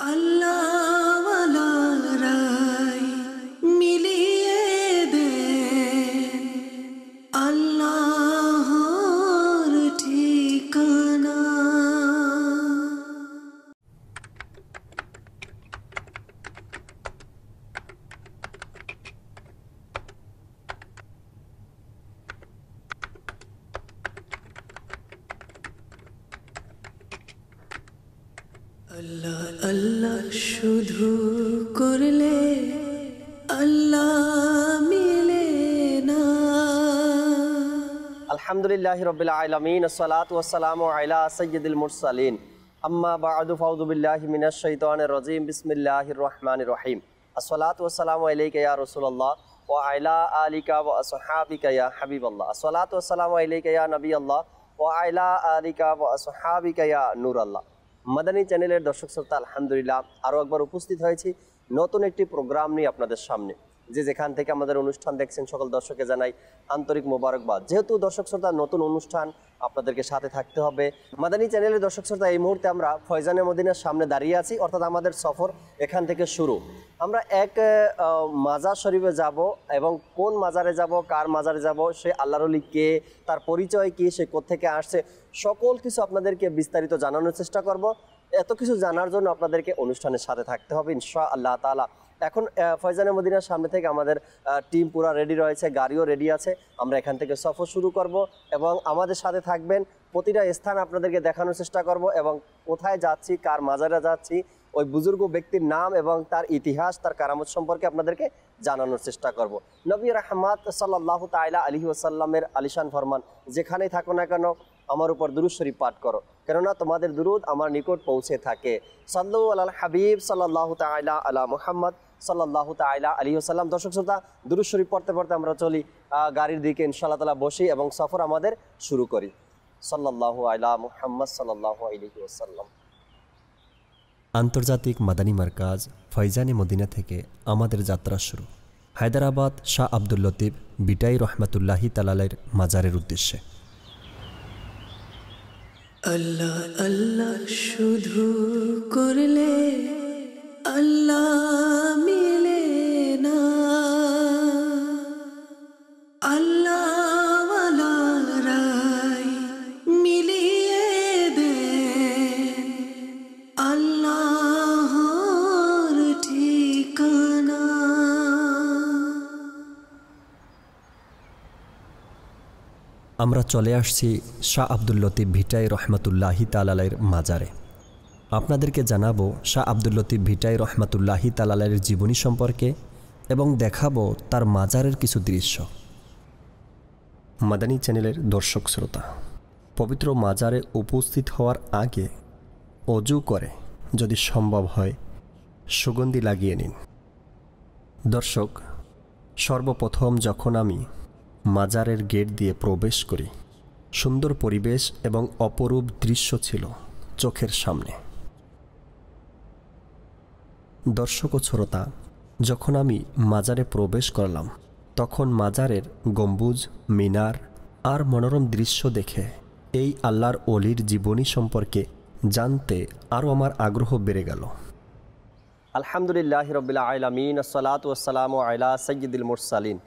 আল্লাহওয়ালারাই মিলিয়ে দেন আল্লাহর ঠিকানা। আল্লাহ আল্লাহ শুধু করলে আল্লাহ মিলে না। আলহামদুলিল্লাহি রাব্বিল আলামিন, আসসালাতু ওয়াসসালামু আলা সাইয়্যিদিল মুরসালিন, আম্মা বা'দু, ফাউযু বিল্লাহি মিনাশ শাইতানির রাজীম, বিসমিল্লাহির রহমানির রহিম। আসসালাতু ওয়াসসালামু আলাইকা ইয়া রাসূলুল্লাহ ওয়া আলা আলিকা ওয়া আসহাবিকা ইয়া হাবিবাল্লাহ। আসসালাতু ওয়াসসালামু আলাইকা ইয়া নবিয়াল্লাহ ওয়া আলা আলিকা ওয়া আসহাবিকা ইয়া নূরাল্লাহ। মাদানী চ্যানেলের দর্শক শ্রোতা, আলহামদুলিল্লাহ আরও একবার উপস্থিত হয়েছি নতুন একটি প্রোগ্রাম নিয়ে আপনাদের সামনে। যে যেখান থেকে আমাদের অনুষ্ঠান দেখছেন সকল দর্শককে জানাই আন্তরিক মোবারকবাদ। যেহেতু দর্শক শ্রোতা নতুন অনুষ্ঠান, আপনাদেরকে সাথে থাকতে হবে। মাদানী চ্যানেলের দর্শক শ্রোতা, এই মুহূর্তে আমরা ফয়জানে মদিনার সামনে দাঁড়িয়ে আছি, অর্থাৎ আমাদের সফর এখান থেকে শুরু। আমরা এক মাজার শরীফে যাব এবং কোন মাজারে যাব, কার মাজারে যাব, সে আল্লাহর ওলি কে, তার পরিচয় কি, সে কোত্থেকে আসছে, সকল কিছু আপনাদেরকে বিস্তারিত জানানোর চেষ্টা করব। এত কিছু জানার জন্য আপনাদেরকে অনুষ্ঠানের সাথে থাকতে হবে ইনশাআল্লাহ তাআলা। এখন ফয়জানে মদিনার সামনে থেকে আমাদের টিম পুরা রেডি রয়েছে, গাড়িও রেডি আছে। আমরা এখান থেকে সফর শুরু করব এবং আমাদের সাথে থাকবেন। প্রতিটা স্থান আপনাদেরকে দেখানোর চেষ্টা করব এবং কোথায় যাচ্ছি, কার মাজারে যাচ্ছি, ওই বুজুর্গ ব্যক্তির নাম এবং তার ইতিহাস, তার কারামত সম্পর্কে আপনাদেরকে জানানোর চেষ্টা করব। নবী রাহমাত সাল্লাল্লাহু তাআলা আলাইহি ওয়াসাল্লামের আলিশান ফরমান, যেখানেই থাকো না কেন আমার উপর দুরূদ শরীফ পাঠ করো, কেননা তোমাদের দুরূদ আমার নিকট পৌঁছে থাকে। সাল্লু আলাল হাবিব সাল্লাল্লাহু তাআলা আলা মুহাম্মদ সাল্লাল্লাহু তাআলা আলাইহি ওয়াসাল্লাম। দর্শক শ্রোতা, দুরূদ শরীফ পড়তে পড়তে আমরা চলি গাড়ির দিকে ইনশাআল্লাহ তাআলা, বসি এবং সফর আমাদের শুরু করি। সাল্লাল্লাহু আলা মুহাম্মদ সাল্লাল্লাহু আলাইহি ওয়াসাল্লাম। আন্তর্জাতিক মাদানী মার্কাজ ফয়জানে মদিনা থেকে আমাদের যাত্রা শুরু হায়দ্রাবাদ শাহ আব্দুল লতিফ বিটাই রহমাতুল্লাহি তাআলার মাজারের উদ্দেশ্যে। আল্লাহ আল্লাহ শুধু করলে আল্লাহ মিলে না। আল্লাহওয়ালারাই মিলিয়ে দেন আল্লাহর ঠিকানা। আমরা চলে আসছি শাহ আব্দুল লতিফ ভিটাই রহমাতুল্লাহি তাআলার মাজারে। আপনাদেরকে জানাবো শাহ আব্দুল লতিফ ভিটাই রহমাতুল্লাহি তাআলার জীবনী সম্পর্কে এবং দেখাবো তার মাজারের কিছু দৃশ্য। মাদানী চ্যানেলের দর্শক শ্রোতা, পবিত্র মাজারে উপস্থিত হওয়ার আগে অজু করে যদি সম্ভব হয় সুগন্ধি লাগিয়ে নিন। দর্শক, সর্বপ্রথম যখন আমি মাজারের গেট দিয়ে প্রবেশ করি, সুন্দর পরিবেশ এবং অপরূপ দৃশ্য ছিল চোখের সামনে। দর্শক ও শ্রোতা, যখন আমি মাজারে প্রবেশ করলাম তখন মাজারের গম্বুজ, মিনার আর মনোরম দৃশ্য দেখে এই আল্লাহর ওলির জীবনী সম্পর্কে জানতে আরও আমার আগ্রহ বেড়ে গেল। আলহামদুলিল্লাহি রাব্বিল আলামিন, আসসালাতু ওয়াসসালামু আলা সাইয়্যিদিল মুরসালিন,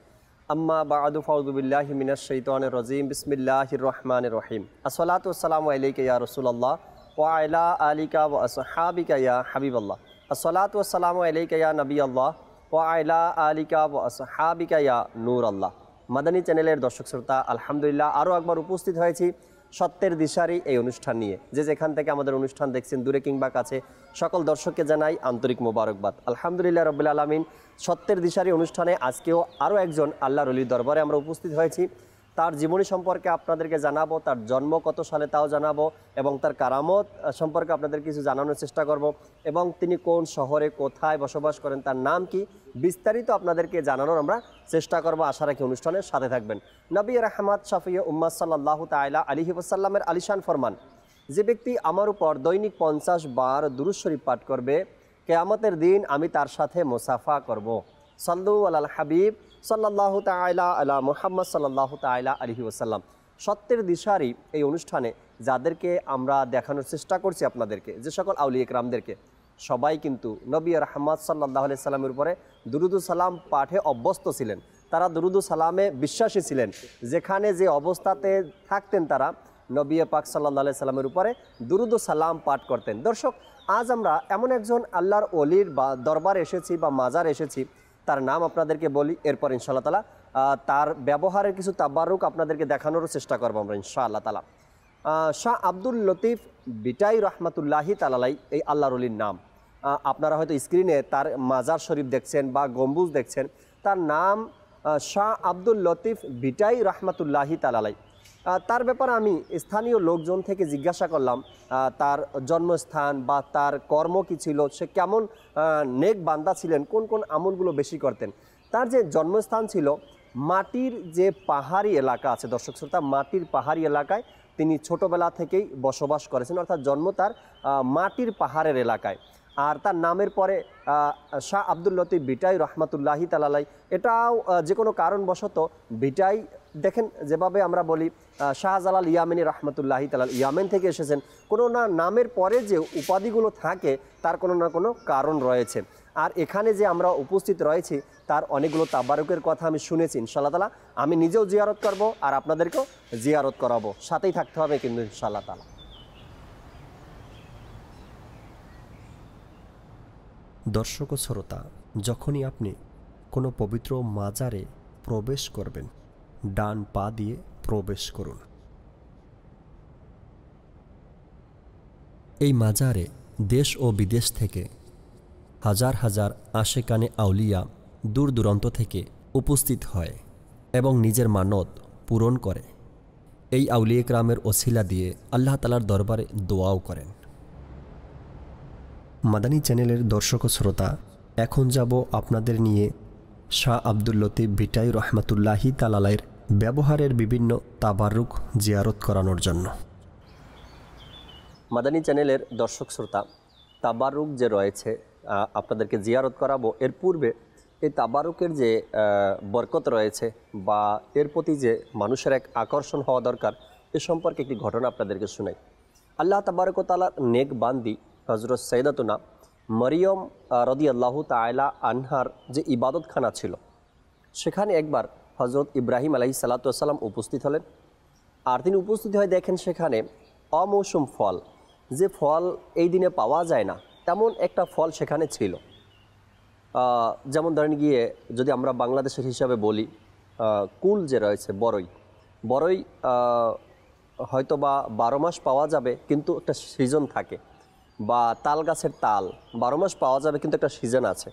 আম্মা বা'দু, ফাউযু বিল্লাহি মিনাশ শাইতানির রাজীম, বিসমিল্লাহির রহমানির রহিম। আসসালাতু ওয়াসসালামু আলাইকা ইয়া রাসূলুল্লাহ ওয়া আলা আলিকা ওয়া আসহাবিকা ইয়া হাবিবাল্লাহ। আসসালাতু ওয়াসসালামু আলাইকা ইয়া নবিয়াল্লাহ ওয়া আলা আলিকা ওয়া আসহাবিকা ইয়া নূরাল্লাহ। মাদানী চ্যানেলের দর্শক শ্রোতা, আলহামদুলিল্লাহ আরও একবার উপস্থিত হয়েছি সত্যের দিশারি এই অনুষ্ঠান নিয়ে। যে যেখান থেকে আমাদের অনুষ্ঠান দেখছেন, দূরে কিংবা কাছে, সকল দর্শককে জানাই আন্তরিক মোবারকবাদ। আলহামদুলিল্লাহ রাব্বিল আলামিন, সত্যের দিশারি অনুষ্ঠানে আজকেও আরও একজন আল্লাহর ওলির দরবারে আমরা উপস্থিত হয়েছি। তার জীবনী সম্পর্কে আপনাদেরকে জানাবো, তার জন্ম কত সালে তাও জানাবো এবং তার কারামত সম্পর্কে আপনাদের কিছু জানানোর চেষ্টা করব এবং তিনি কোন শহরে কোথায় বসবাস করেন, তার নাম কি, বিস্তারিত আপনাদেরকে জানানোর আমরা চেষ্টা করব। আশা রাখি অনুষ্ঠানের সাথে থাকবেন। নবী রাহমাত শাফিয়ে উম্মাত সাল্লাল্লাহু তাআলা আলাইহি ওয়াসাল্লামের আলিশান ফরমান, যে ব্যক্তি আমার উপর দৈনিক 50 বার দুরূদ শরীফ পাঠ করবে, কিয়ামতের দিন আমি তার সাথে মুসাফা করব। সাল্লু আলাল হাবিব সাল্লাল্লাহু তাআলা আলা মুহাম্মদ সাল্লাল্লাহু তাআলা আলাইহি ওয়াসাল্লাম। সত্যের দিশারি এই অনুষ্ঠানে যাদেরকে আমরা দেখানোর চেষ্টা করছি আপনাদেরকে, যে সকল আউলিয়া কেরামদেরকে, সবাই কিন্তু নবী রাহমাত সাল্লাল্লাহু আলাইহি সাল্লামের উপরে দুরুদ সালাম পাঠে অভ্যস্ত ছিলেন। তারা দুরুদ সালামে বিশ্বাসী ছিলেন। যেখানে যে অবস্থাতে থাকতেন তারা নবী পাক সাল্লাল্লাহু আলাইহি সাল্লামের উপরে দুরুদ সালাম পাঠ করতেন। দর্শক, আজ আমরা এমন একজন আল্লাহর ওলির বা দরবার এসেছি বা মাজার এসেছি, তার নাম আপনাদেরকে বলি, এরপর ইনশাআল্লাহ তাআলা তার ব্যবহারের কিছু তাবারুক আপনাদেরকে দেখানোর চেষ্টা করবো আমরা ইনশাআল্লাহ তাআলা। শাহ আব্দুল লতিফ বিটাই রহমাতুল্লাহি তাআলাই এই আল্লাহর ওলির নাম। আপনারা হয়তো স্ক্রিনে তার মাজার শরীফ দেখছেন বা গম্বুজ দেখছেন। তার নাম শাহ আব্দুল লতিফ বিটাই রহমাতুল্লাহি তাআলাই। তার ব্যাপারে আমি স্থানীয় লোকজন থেকে জিজ্ঞাসা করলাম তার জন্মস্থান বা তার কর্ম কী ছিল, সে কেমন নেক বান্দা ছিলেন, কোন কোন আমলগুলো বেশি করতেন। তার যে জন্মস্থান ছিল মাটির যে পাহাড়ি এলাকা আছে, দর্শক শ্রোতা, মাটির পাহাড়ি এলাকায় তিনি ছোটোবেলা থেকেই বসবাস করেছেন, অর্থাৎ জন্ম তার মাটির পাহাড়ের এলাকায়। আর তার নামের পরে শাহ আব্দুল লতিফ বিটাই রহমাতুল্লাহি তাআলাই, এটাও যে কোনো কারণবশত বিটাই, দেখেন যেভাবে আমরা বলি শাহজালাল ইয়ামেনি রহমাতুল্লাহি তাআলা ইয়ামেন থেকে এসেছেন, কোনো না নামের পরে যে উপাধিগুলো থাকে তার কোনো না কোনো কারণ রয়েছে। আর এখানে যে আমরা উপস্থিত রয়েছি তার অনেকগুলো তাবারুকের কথা আমি শুনেছি। ইনশাআল্লাহ তাআলা আমি নিজেও জিয়ারত করব আর আপনাদেরকেও জিয়ারত করাবো, সাথেই থাকতে হবে কিন্তু ইনশাআল্লাহ তাআলা। দর্শক ও শ্রোতা, যখনই আপনি কোনো পবিত্র মাজারে প্রবেশ করবেন, ডান পা দিয়ে প্রবেশ করুন। এই মাজারে দেশ ও বিদেশ থেকে হাজার হাজার আশেকানে আউলিয়া দূর দূরান্ত থেকে উপস্থিত হয় এবং নিজের মানত পূরণ করে। এই আউলিয়া কেরামের ওসিলা দিয়ে আল্লাহ তাআলার দরবারে দোয়াও করেন। মাদানী চ্যানেলের দর্শক ও শ্রোতা, এখন যাব আপনাদের নিয়ে শাহ আব্দুল লতিফ বিটাই রহমাতুল্লাহি তাআলার ব্যবহারের বিভিন্ন তাবারুক জিয়ারত করানোর জন্য। মাদানী চ্যানেলের দর্শক শ্রোতা, তাবারুক যে রয়েছে আপনাদেরকে জিয়ারত করাবো, এর পূর্বে এই তাবারুকের যে বরকত রয়েছে বা এর প্রতি যে মানুষের এক আকর্ষণ হওয়া দরকার, এ সম্পর্কে একটি ঘটনা আপনাদেরকে শোনাই। আল্লাহ তাবারক ওয়া তাআলার নেক বান্দি হযরত সাইয়্যিদাতুনা মরিয়ম রাদিয়াল্লাহু তাআলা আনহার যে ইবাদতখানা ছিল, সেখানে একবার হযরত ইব্রাহিম আলাইহিস সালাতু ওয়াস সালাম উপস্থিত হলেন। আর তিনি উপস্থিত হয়ে দেখেন সেখানে অমৌসুম ফল, যে ফল এই দিনে পাওয়া যায় না, তেমন একটা ফল সেখানে ছিল। যেমন ধরেন গিয়ে যদি আমরা বাংলাদেশের হিসাবে বলি, কুল যে রয়েছে, বড়ই হয়তো বা 12 মাস পাওয়া যাবে কিন্তু একটা সিজন থাকে, বা তাল গাছের তাল 12 মাস পাওয়া যাবে কিন্তু একটা সিজন আছে।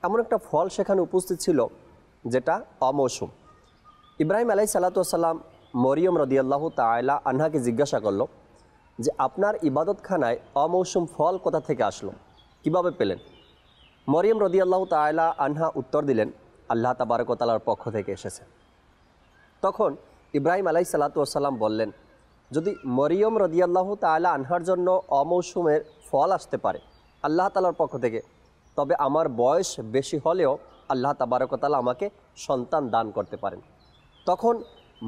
এমন একটা ফল সেখানে উপস্থিত ছিল যেটা অমৌসুম। ইব্রাহিম আলাইহিস সালাতু ওয়াস সালাম মরিয়ম রাদিয়াল্লাহু তাআলা আনহাকে জিজ্ঞাসা করলো যে আপনার ইবাদতখানায় অমৌসুম ফল কোথা থেকে আসলো, কিভাবে পেলেন? মরিয়ম রাদিয়াল্লাহু তাআলা আনহা উত্তর দিলেন, আল্লাহ তাবারক ওয়া তাআলার পক্ষ থেকে এসেছে। তখন ইব্রাহিম আলাইহিস সালাতু ওয়াস সালাম বললেন, যদি মরিয়ম রাদিয়াল্লাহু তাআলা আনহার জন্য অমৌসুমের ফল আসতে পারে আল্লাহ তাআলার পক্ষ থেকে, তবে আমার বয়স বেশি হলেও আল্লাহ তাবারক ওয়া তাআলা আমাকে সন্তান দান করতে পারেন। তখন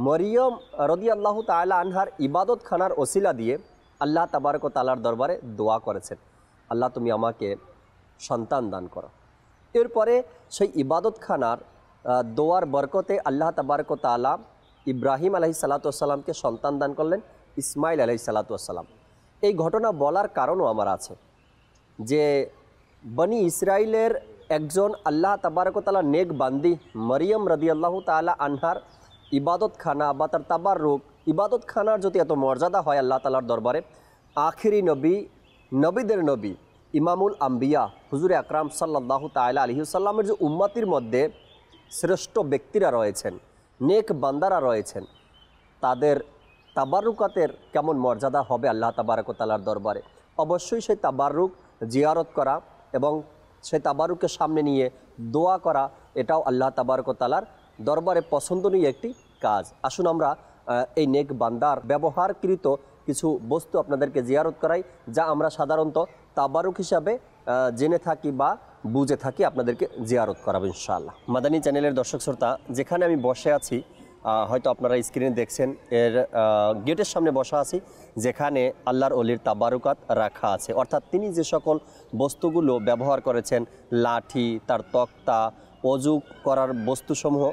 মরিয়ম রাদিয়াল্লাহু তাআলা আনহার ইবাদতখানার ওসিলা দিয়ে আল্লাহ তাবারক ওয়া তাআলার দরবারে দোয়া করেছেন, আল্লাহ তুমি আমাকে সন্তান দান করো। এরপরে সেই ইবাদতখানার দোয়ার বরকতে আল্লাহ তাবারক ওয়া তাআলা ইব্রাহিম আলাইহিস সালাতু ওয়াস সালামকে সন্তান দান করলেন, ইসমাইল আলাইহিস সালাতু ওয়াস সালাম। এই ঘটনা বলার কারণও আমার আছে যে বনি ইসরাইলের একজন আল্লাহ তাবারক ওয়া তাআলা নেক বান্দি মরিয়ম রাদিয়াল্লাহু তাআলা আনহার ইবাদতখানা বা তার তাবাররুক, ইবাদতখানার যদি এত মর্যাদা হয় আল্লাহ তাআলার দরবারে, আখিরি নবী, নবীদের নবী, ইমামুল আম্বিয়া হুজুরে আকরাম সাল্লাল্লাহু তাআলা আলাইহি ওয়াসাল্লামের যে উম্মতির মধ্যে শ্রেষ্ঠ ব্যক্তিরা রয়েছেন, নেক বান্দারা রয়েছেন, তাদের তাবারুকাতের কেমন মর্যাদা হবে আল্লাহ তাবারক ওয়া তাআলার দরবারে। অবশ্যই সেই তাবারুক জিয়ারত করা এবং সেই তাবারুকের সামনে নিয়ে দোয়া করা, এটাও আল্লাহ তাবারক ওয়া তাআলার দরবারে পছন্দনীয় একটি কাজ। আসুন আমরা এই নেক বান্দার ব্যবহারকৃত কিছু বস্তু আপনাদেরকে জিয়ারত করাই, যা আমরা সাধারণত তাবারুক হিসাবে জেনে থাকি বা বুঝে থাকি, আপনাদেরকে জিয়ারত করাবো ইনশাআল্লাহ। মাদানী চ্যানেলের দর্শক শ্রোতা, যেখানে আমি বসে আছি হয়তো আপনারা স্ক্রিনে দেখছেন, এর গেটের সামনে বসা আছি, যেখানে আল্লাহর অলির তাবারুকাত রাখা আছে। অর্থাৎ তিনি যে সকল বস্তুগুলো ব্যবহার করেছেন, লাঠি, তার তক্তা, অজু করার বস্তুসমূহ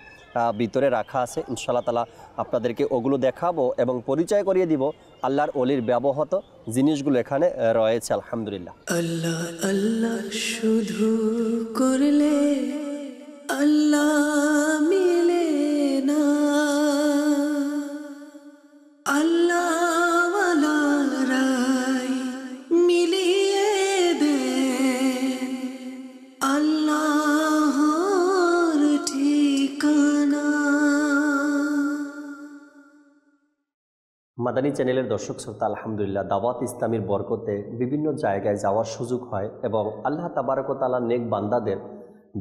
ভিতরে রাখা আছে। ইনশাআল্লাহ তাআলা আপনাদেরকে ওগুলো দেখাবো এবং পরিচয় করিয়ে দিব আল্লাহর অলির ব্যবহৃত জিনিসগুলো এখানে রয়েছে। আলহামদুলিল্লাহ। আল্লাহ আল্লাহ শুধু করলে আল্লাহ মিলে না, আল্লাহ রাই মিলিয়ে দে আল্লাহর ঠিকানা। মাদানী চ্যানেলের দর্শক শ্রোতা, আলহামদুলিল্লাহ, দাওয়াত ইসলামীর বরকতে বিভিন্ন জায়গায় যাওয়ার সুযোগ হয় এবং আল্লাহ তাবারক ওয়া তাআলা নেক বান্দাদের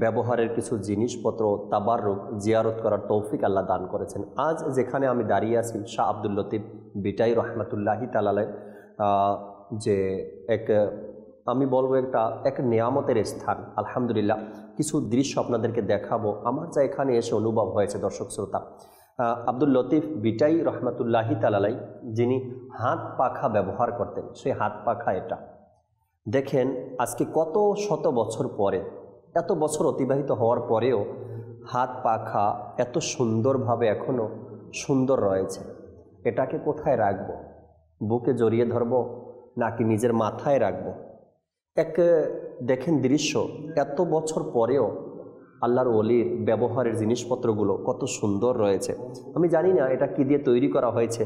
ব্যবহারের কিছু জিনিসপত্র তাবাররুক জিয়ারত করার তৌফিক আল্লাহ দান করেছেন। আজ যেখানে আমি দাঁড়িয়ে আছি, শাহ আব্দুল লতিফ বিটাই রহমাতুল্লাহি তাআলা যে আমি বলবো এক নিয়ামতের স্থান। আলহামদুলিল্লাহ, কিছু দৃশ্য আপনাদেরকে দেখাবো আমার যা এখানে এসে অনুভব হয়েছে। দর্শক শ্রোতা, আব্দুল লতিফ বিটাই রহমাতুল্লাহি তাআলা যিনি হাত পাখা ব্যবহার করতেন, সেই হাত পাখা এটা দেখেন। আজকে কত শত বছর পরে, এত বছর অতিবাহিত হওয়ার পরেও হাত পাখা এত সুন্দরভাবে এখনও সুন্দর রয়েছে। এটাকে কোথায় রাখব? বুকে জড়িয়ে ধরব নাকি নিজের মাথায় রাখব? দেখেন দৃশ্য, এত বছর পরেও আল্লাহর ওলির ব্যবহারের জিনিসপত্রগুলো কত সুন্দর রয়েছে। আমি জানি না এটা কি দিয়ে তৈরি করা হয়েছে,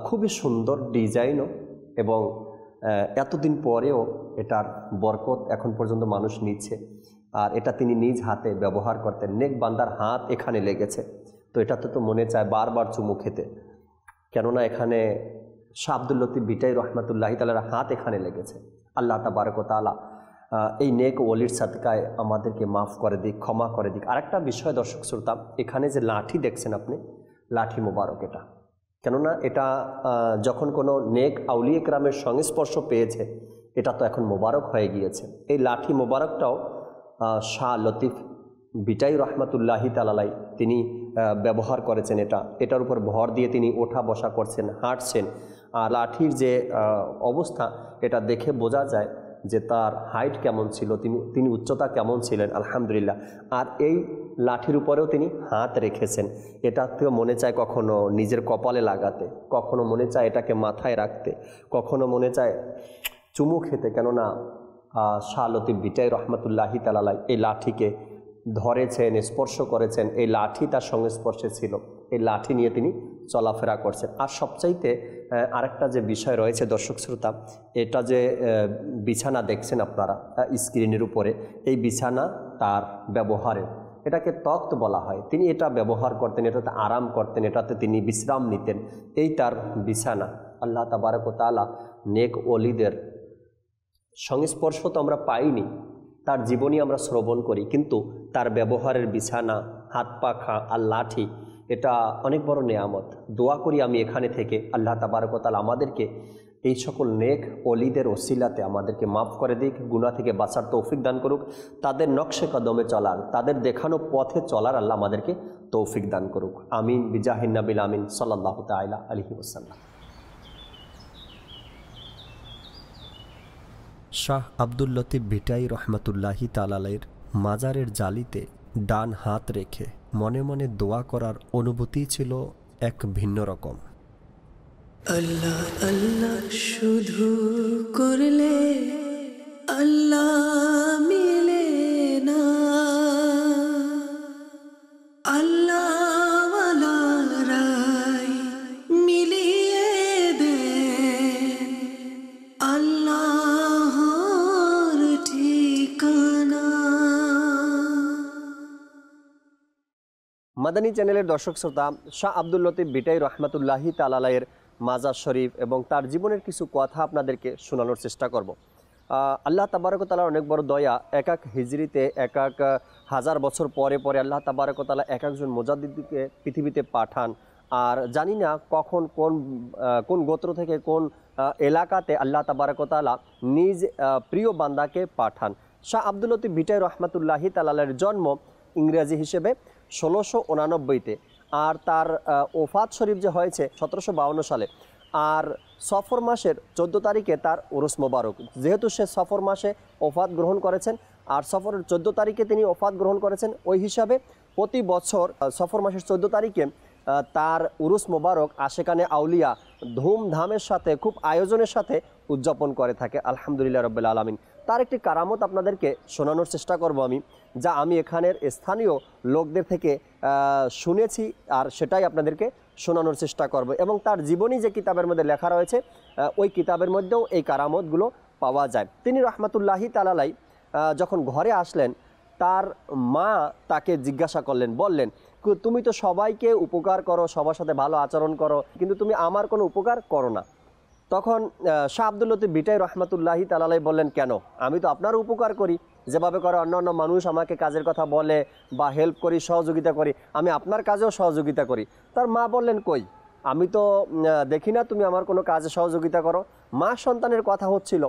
খুবই সুন্দর ডিজাইনও, এবং এতদিন পরেও এটার বরকত এখন পর্যন্ত মানুষ নিচ্ছে। আর এটা তিনি নিজ হাতে ব্যবহার করতেন। নেক বান্দার হাত এখানে লেগেছে, তো এটাতে তো মনে চায় বারবার চুমু খেতে, কেননা এখানে শাহ আব্দুল লতিফ বিটাই রহমাতুল্লাহি তাআলার হাত এখানে লেগেছে। আল্লাহ তাবারক ওয়া তাআলা এই নেক ওলির সাদকায় আমাদেরকে মাফ করে দিক, ক্ষমা করে দিক। আরেকটা বিষয় দর্শক শ্রোতা, এখানে যে লাঠি দেখছেন আপনি, লাঠি মোবারক এটা, কেননা এটা যখন কোনো নেক আউলিয়া কেরামের সংস্পর্শ পেয়েছে, এটা তো এখন মোবারক হয়ে গিয়েছে। এই লাঠি মোবারকটাও শাহ লতিফ বিটাই রহমাতুল্লাহি তাআলা তিনি ব্যবহার করেছেন। এটার উপর ভর দিয়ে তিনি ওঠা বসা করছেন, হাঁটছেন। আর লাঠির যে অবস্থা, এটা দেখে বোঝা যায় যে তার হাইট কেমন ছিল, তিনি উচ্চতা কেমন ছিলেন। আলহামদুলিল্লাহ। আর এই লাঠির উপরেও তিনি হাত রেখেছেন। এটাতেও মনে চায় কখনো নিজের কপালে লাগাতে, কখনো মনে চায় এটাকে মাথায় রাখতে, কখনো মনে চায় চুমু খেতে, কেননা শাহ লতিফ বিটাই রহমাতুল্লাহি তাআলা এই লাঠিকে ধরেছেন, স্পর্শ করেছেন। এই লাঠি তার সংস্পর্শে ছিল, এই লাঠি নিয়ে তিনি চলাফেরা করছেন। আর সবচাইতে আরেকটা যে বিষয় রয়েছে দর্শক শ্রোতা, এটা যে বিছানা দেখছেন আপনারা স্ক্রিনের উপরে, এই বিছানা তার ব্যবহারের, এটাকে তখ্ত বলা হয়। তিনি এটা ব্যবহার করতেন, এটাতে আরাম করতেন, এটাতে তিনি বিশ্রাম নিতেন। এই তার বিছানা। আল্লাহ তাবারক ওয়া তাআলা নেক ওলিদের সংস্পর্শ তো আমরা পাইনি, তার জীবনী আমরা শ্রবণ করি, কিন্তু তার ব্যবহারের বিছানা, হাত পাখা আর লাঠি, এটা অনেক বড় নেয়ামত। দোয়া করি আমি এখানে থেকে আল্লাহ তাবারক ওয়া তাআলা আমাদেরকে এই সকল নেক ওলিদের ওসিলাতে আমাদেরকে মাফ করে দিক, গুনাহ থেকে বাঁচার তৌফিক দান করুক, তাদের নকশে কদমে চলার, তাদের দেখানো পথে চলার আল্লাহ আমাদেরকে তৌফিক দান করুক। আমিন বিজাহিন নবিল আমিন সাল্লাল্লাহু তাআলা আলাইহি ওয়াসাল্লাম। শাহ আব্দুল লতিফ বিটাই রহমাতুল্লাহি তাআলার মাজারের জালিতে ডান হাত রেখে মনে মনে দোয়া করার অনুভূতি ছিল এক ভিন্ন রকম। আল্লাহ আল্লাহ শুধু করলে আল্লাহ মিলে না, আল্লাহ রাই মিলিয়ে দে আল্লাহর ঠিকানা। মাদানী চ্যানেলের দর্শক শ্রোতা, শাহ আব্দুল লতিফ বিটাই রহমাতুল্লাহি তাআলার মাজার শরীফ এবং তার জীবনের কিছু কথা আপনাদেরকে শোনানোর চেষ্টা করব। আল্লাহ তাবারক ওয়া তাআলার অনেক বড় দয়া, এক হিজরিতে এক হাজার বছর পরে পরে আল্লাহ তাবারক ওয়া তাআলা এক একজন মুজাদ্দিদকে পৃথিবীতে পাঠান। আর জানি না কখন কোন গোত্র থেকে কোন এলাকাতে আল্লাহ তাবারক ওয়া তাআলা নিজ প্রিয় বান্দাকে পাঠান। শাহ আব্দুল লতিফ বিটাই রহমাতুল্লাহি তাআলার জন্ম ইংরেজি হিসেবে 1689-তে আর তার ওফাত শরীফ যে হয়েছে 1752 সালে। আর সফর মাসের 14 তারিখে তার উরুস মোবারক। যেহেতু সে সফর মাসে ওফাত গ্রহণ করেছেন আর সফরের 14 তারিখে তিনি ওফাত গ্রহণ করেছেন, ওই হিসাবে প্রতি বছর সফর মাসের 14 তারিখে তার উরুস মোবারক আশেকানে আউলিয়া ধুমধামের সাথে খুব আয়োজনের সাথে উদযাপন করে থাকে। আলহামদুলিল্লাহ রাব্বিল আলামিন। তার একটি কারামত আপনাদেরকে শোনানোর চেষ্টা করব আমি, যা আমি এখানের স্থানীয় লোকদের থেকে শুনেছি আর সেটাই আপনাদেরকে শোনানোর চেষ্টা করব। এবং তার জীবনী যে কিতাবের মধ্যে লেখা রয়েছে ওই কিতাবের মধ্যেও এই কারামতগুলো পাওয়া যায়। তিনি রহমাতুল্লাহি তাআলাই যখন ঘরে আসলেন, তার মা তাকে জিজ্ঞাসা করলেন, বললেন, তুমি তো সবাইকে উপকার করো, সবার সাথে ভালো আচরণ করো, কিন্তু তুমি আমার কোনো উপকার করো না। তখন শাহ আব্দুল লতিফ ভিটাই রহমাতুল্লাহি তাআলাই বললেন, কেন? আমি তো আপনার উপকার করি, যেভাবে করে অন্যান্য মানুষ আমাকে কাজের কথা বলে বা হেল্প করি, সহযোগিতা করি, আমি আপনার কাজেও সহযোগিতা করি। তার মা বললেন, কই, আমি তো দেখি না তুমি আমার কোনো কাজে সহযোগিতা করো। মা সন্তানের কথা হচ্ছিল।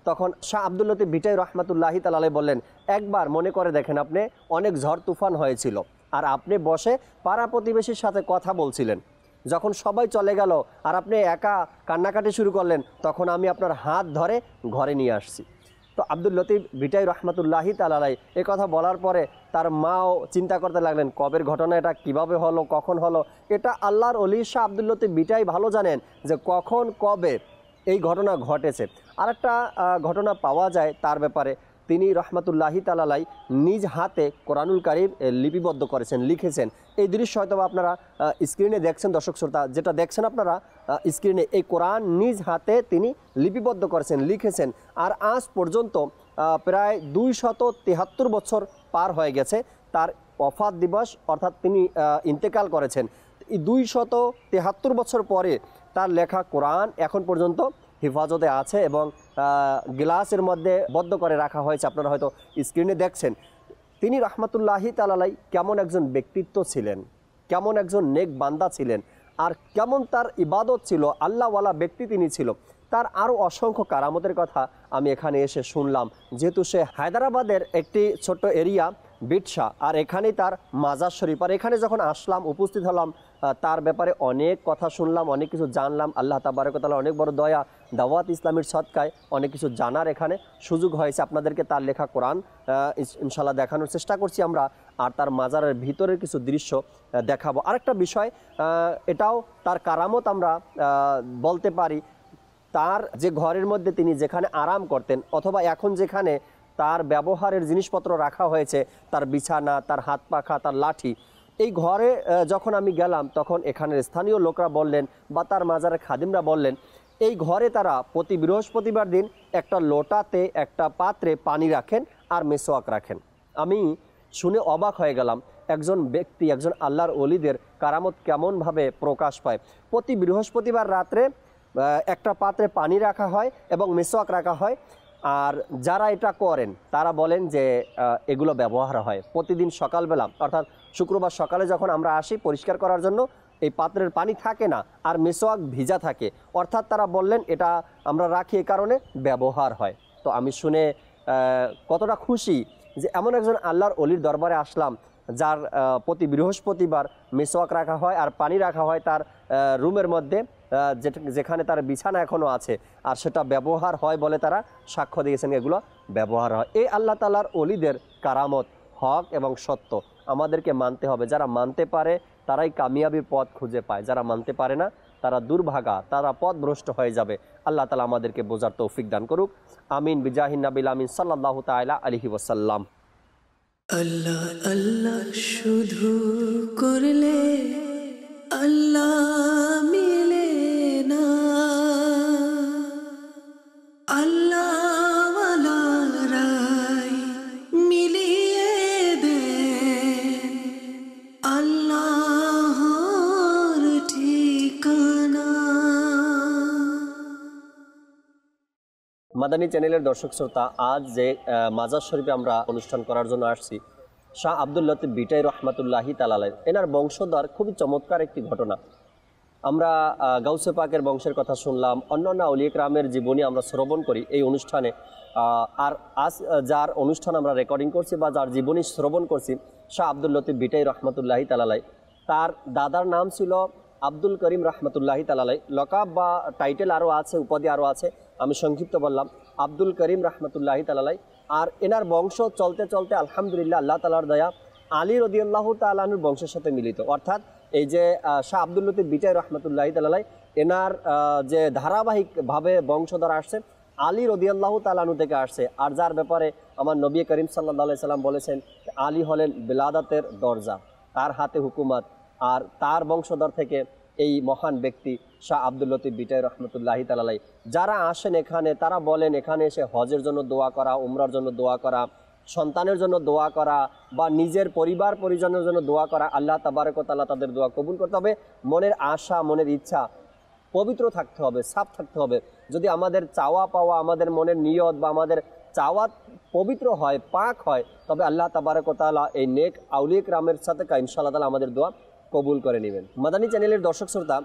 তখন শাহ আব্দুল লতিফ ভিটাই রহমাতুল্লাহি তাআলাই বললেন, একবার মনে করে দেখেন, আপনি অনেক ঝড় তুফান হয়েছিল আর আপনি বসে পাড়া প্রতিবেশীর সাথে কথা বলছিলেন, যখন সবাই চলে গেল আর আপনি একা কান্নাকাটি শুরু করলেন, তখন আমি আপনার হাত ধরে ঘরে নিয়ে আসছি। তো আব্দুল লতিফ ভিটাই রহমাতুল্লাহি তাআলাই এ কথা বলার পরে তার মাও চিন্তা করতে লাগলেন, কবের ঘটনা, এটা কিভাবে হলো, কখন হলো। এটা আল্লাহর ওলি শাহ আব্দুল লতিফ ভিটাই ভালো জানেন যে কখন কবে এই ঘটনা ঘটেছে। আরেকটা ঘটনা পাওয়া যায় তার ব্যাপারে, তিনি রহমাতুল্লাহি তাআলাই নিজ হাতে কোরআনুল কারীম লিপিবদ্ধ করেছেন, লিখেছেন। এই দৃশ্য হয়তো আপনারা স্ক্রিনে দেখছেন, দর্শক শ্রোতা, যেটা দেখছেন আপনারা স্ক্রিনে, এই কোরআন নিজ হাতে তিনি লিপিবদ্ধ করেছেন, লিখেছেন। আর আজ পর্যন্ত প্রায় 273 বছর পার হয়ে গেছে তার ওফাত দিবস, অর্থাৎ তিনি ইন্তেকাল করেছেন। এই 273 বছর পরে তার লেখা কোরআন এখন পর্যন্ত হেফাজতে আছে এবং গ্লাসের মধ্যে বদ্ধ করে রাখা হয়েছে, আপনারা হয়তো স্ক্রিনে দেখছেন। তিনি রহমাতুল্লাহি তাআলাই কেমন একজন ব্যক্তিত্ব ছিলেন, কেমন একজন নেক বান্দা ছিলেন, আর কেমন তার ইবাদত ছিল, আল্লাহওয়ালা ব্যক্তি তিনি ছিল। তার আরও অসংখ্য কারামতের কথা আমি এখানে এসে শুনলাম। যেহেতু সে হায়দ্রাবাদের একটি ছোট্ট এরিয়া বিটশা, আর এখানেই তার মাজার শরীফ। আর এখানে যখন আসলাম, উপস্থিত হলাম, তার ব্যাপারে অনেক কথা শুনলাম, অনেক কিছু জানলাম। আল্লাহ তাবারক ওয়া তাআলার অনেক বড় দয়া, দাওয়াত ইসলামের সদকায় অনেক কিছু জানার এখানে সুযোগ হয়েছে। আপনাদেরকে তার লেখা কোরআন ইনশাআল্লাহ দেখানোর চেষ্টা করছি আমরা, আর তার মাজারের ভিতরের কিছু দৃশ্য দেখাবো। আরেকটা বিষয়, এটাও তার কারামত আমরা বলতে পারি, তার যে ঘরের মধ্যে তিনি যেখানে আরাম করতেন, অথবা এখন যেখানে তার ব্যবহারের জিনিসপত্র রাখা হয়েছে, তার বিছানা, তার হাত পাখা, তার লাঠি, এই ঘরে যখন আমি গেলাম তখন এখানের স্থানীয় লোকরা বললেন বা তার মাজারের খাদিমরা বললেন, এই ঘরে তারা প্রতি বৃহস্পতিবার দিন একটা লোটাতে, একটা পাত্রে পানি রাখেন আর মেসওয়াক রাখেন। আমি শুনে অবাক হয়ে গেলাম, একজন ব্যক্তি, একজন আল্লাহর ওলিদের কারামত কেমনভাবে প্রকাশ পায়। প্রতি বৃহস্পতিবার রাত্রে একটা পাত্রে পানি রাখা হয় এবং মেসওয়াক রাখা হয়। আর যারা এটা করেন তারা বলেন যে এগুলো ব্যবহার হয় প্রতিদিন সকালবেলা, অর্থাৎ শুক্রবার সকালে যখন আমরা আসি পরিষ্কার করার জন্য, এই পাত্রের পানি থাকে না আর মেসওয়াক ভিজা থাকে, অর্থাৎ তারা বললেন এটা আমরা রাখি এ কারণে ব্যবহার হয়। তো আমি শুনে কতটা খুশি যে এমন একজন আল্লাহর ওলির দরবারে আসলাম যার প্রতি বৃহস্পতিবার মেসওয়াক রাখা হয় আর পানি রাখা হয় তার রুমের মধ্যে, যেখানে তার বিছানা এখনও আছে, আর সেটা ব্যবহার হয় বলে তারা সাক্ষ্য দিয়েছেন এগুলো ব্যবহার হয়। এই আল্লাহ তাআলার ওলিদের কারামত হক এবং সত্য আমাদেরকে মানতে হবে। যারা মানতে পারে তারাই কামিয়াবির পথ খুঁজে পায়, যারা মানতে পারে না তারা দুর্ভাগা, তারা পথভ্রষ্ট হয়ে যাবে। আল্লাহ তাআলা আমাদেরকে বোঝার তৌফিক দান করুক। আমিন বিজাহিন নাবিল আমিন সাল্লাল্লাহু তাআলা আলাইহি ওয়াসাল্লাম। আল্লাহ আল্লাহ শুধু করলে আল্লাহ মিলে না, আল্লাহওয়ালারাই মিলিয়ে দেন আল্লাহর ঠিকানা। মাদানী চ্যানেলের দর্শক শ্রোতা, আজ যে মাজার শরীফে আমরা অনুষ্ঠান করার জন্য আসছি, শাহ আব্দুল লতিফ ভিটাই রহমাতুল্লাহি তাআলাই, এনার বংশধর, খুবই চমৎকার একটি ঘটনা। আমরা গাউসে পাকের বংশের কথা শুনলাম, অন্যান্য আউলিয়া কেরামের জীবনী আমরা শ্রবণ করি এই অনুষ্ঠানে। আর আজ যার অনুষ্ঠান আমরা রেকর্ডিং করছি বা যার জীবনী শ্রবণ করছি, শাহ আব্দুল লতিফ ভিটাই রহমাতুল্লাহি তাআলাই, তার দাদার নাম ছিল আব্দুল করিম রহমতুল্লাহি তাআলা। লকাব বা টাইটেল আরও আছে, উপাধি আরও আছে, আমি সংক্ষিপ্ত বললাম আব্দুল করিম রহমতুল্লাহি তাআলা। আর এনার বংশ চলতে চলতে আলহামদুলিল্লাহ আল্লাহ তাআলার দয়া আলী রাদিয়াল্লাহু তাআলা আনহুর বংশের সাথে মিলিত। অর্থাৎ এই যে শাহ আব্দুল লতিফ বিটাই রহমতুল্লাহি তাআলা, এনার যে ধারাবাহিকভাবে বংশধর আসছে আলী রাদিয়াল্লাহু তাআলা আনহু থেকে আসছে। আর যার ব্যাপারে আমার নবী করিম সাল্লাল্লাহু আলাইহি সাল্লাম বলেছেন আলী হলেন বিলাদাতের দরজা, তার হাতে হুকুমত। আর তার বংশধর থেকে এই মহান ব্যক্তি শাহ আব্দুল লতিফ বিটাই রহমতুল্লাহি তাআলা। যারা আসেন এখানে তারা বলেন এখানে এসে হজের জন্য দোয়া করা, উমরার জন্য দোয়া করা, সন্তানের জন্য দোয়া করা বা নিজের পরিবার পরিজনের জন্য দোয়া করা, আল্লাহ তাবারক ওয়া তাআলা তাদের দোয়া কবুল করতে হবে। মনের আশা, মনের ইচ্ছা পবিত্র থাকতে হবে, সাফ থাকতে হবে। যদি আমাদের চাওয়া পাওয়া, আমাদের মনের নিয়ত বা আমাদের চাওয়া পবিত্র হয়, পাক হয়, তবে আল্লাহ তাবারক ওয়া তাআলা এই নেক আউলিয়া কিরামের সাথে ইনশাআল্লাহ তাআলা আমাদের দোয়া কবুল করে নেবেন। মাদানী চ্যানেলের দর্শক শ্রোতা,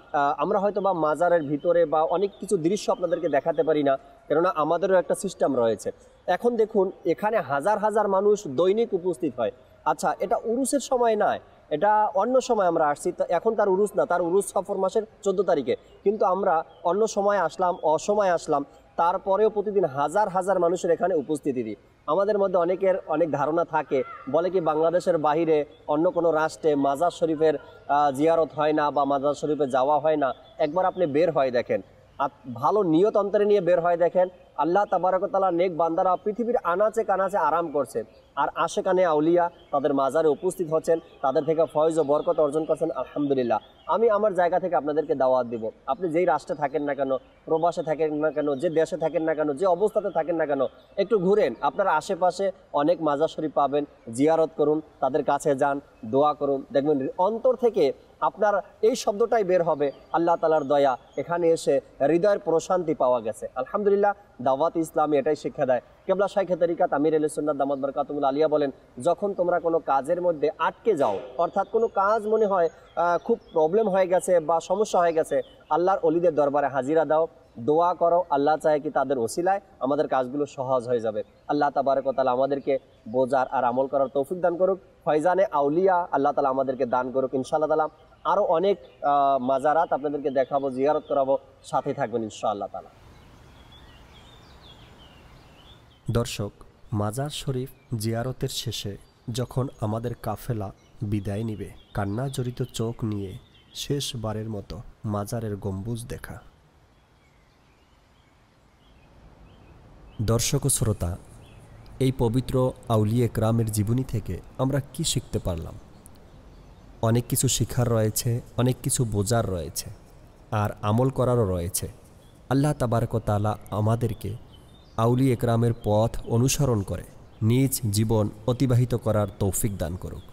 আমরা হয়তো বা মাজারের ভিতরে বা অনেক কিছু দৃশ্য আপনাদেরকে দেখাতে পারি না, কেননা আমাদেরও একটা সিস্টেম রয়েছে। এখন দেখুন এখানে হাজার হাজার মানুষ দৈনিক উপস্থিত হয়। আচ্ছা, এটা উরুসের সময় নয়, এটা অন্য সময় আমরা আসছি। এখন তার উরুস না, তার উরুস সফর মাসের 14 তারিখে, কিন্তু আমরা অন্য সময় আসলাম, অসময় আসলাম, তারপরেও প্রতিদিন হাজার হাজার মানুষের এখানে উপস্থিতি দিই। আমাদের মধ্যে অনেকের অনেক ধারণা থাকে, বলে কি বাংলাদেশের বাহিরে অন্য কোনো রাষ্ট্রে মাজার শরীফের জিয়ারত হয় না বা মাজার শরীফে যাওয়া হয় না। একবার আপনি বের হয় দেখেন, ভালো নিয়ত অন্তরে নিয়ে বের হয় দেখেন, আল্লাহ তাবারক ওয়া তাআলা নেক বান্দারা পৃথিবীর আনাচে কানাচে আরাম করছে, আর আশেকানে আউলিয়া তাদের মাজারে উপস্থিত হচ্ছেন, তাদের থেকে ফয়েজ ও বরকত অর্জন করছেন। আলহামদুলিল্লাহ, আমি আমার জায়গা থেকে আপনাদেরকে দাওয়াত দিব, আপনি যেই রাষ্ট্রে থাকেন না কেন, প্রবাসে থাকেন না কেন, যে দেশে থাকেন না কেন, যে অবস্থাতে থাকেন না কেন, একটু ঘুরেন। আপনার আশেপাশে অনেক মাজার শরীফ পাবেন, জিয়ারত করুন, তাদের কাছে যান, দোয়া করুন, দেখবেন অন্তর থেকে আপনার এই শব্দটাই বের হবে, আল্লাহ তাআলার দয়া, এখানে এসে হৃদয়ের প্রশান্তি পাওয়া গেছে। আলহামদুলিল্লাহ, দাওয়াত ইসলামী এটাই শিক্ষা দেয়। কেবলা শাইখে তরিকাত আমির আহলে সুন্নাত দামাত বরকাতুহুল আলিয়া বলেন, যখন তোমরা কোনো কাজের মধ্যে আটকে যাও, অর্থাৎ কোনো কাজ মনে হয় খুব প্রবলেম হয়ে গেছে বা সমস্যা হয়ে গেছে, আল্লাহর ওলিদের দরবারে হাজিরা দাও, দোয়া করো, আল্লাহ চায় কি তাদের ওসিলায় আমাদের কাজগুলো সহজ হয়ে যাবে। আল্লাহ তাবারক ওয়া তাআলা আমাদেরকে বোঝার আর আমল করার তৌফিক দান করুক। ফয়জানে আউলিয়া আল্লাহ তাআলা আমাদেরকে দান করুক ইনশাআল্লাহ তাআলা। আরও অনেক মাজারাত আপনাদেরকে দেখাবো, জিয়ারত করাবো, সাথে থাকবেন ইনশাআল্লাহ তাআলা। দর্শক, মাজার শরীফ জিয়ারতের শেষে যখন আমাদের কাফেলা বিদায় নিবে, কান্না জড়িত চোখ নিয়ে শেষবারের মতো মাজারের গম্বুজ দেখা। দর্শক ও শ্রোতা, এই পবিত্র আউলিয়া কিরামের জীবনী থেকে আমরা কি শিখতে পারলাম? অনেক কিছু শিখার রয়েছে, অনেক কিছু বোঝার রয়েছে, আর আমল করারও রয়েছে। আল্লাহ তাবারক ওয়া তাআলা আমাদেরকে আউলিয়া কিরামের পথ অনুসরণ করে নিজ জীবন অতিবাহিত করার তৌফিক দান করুক।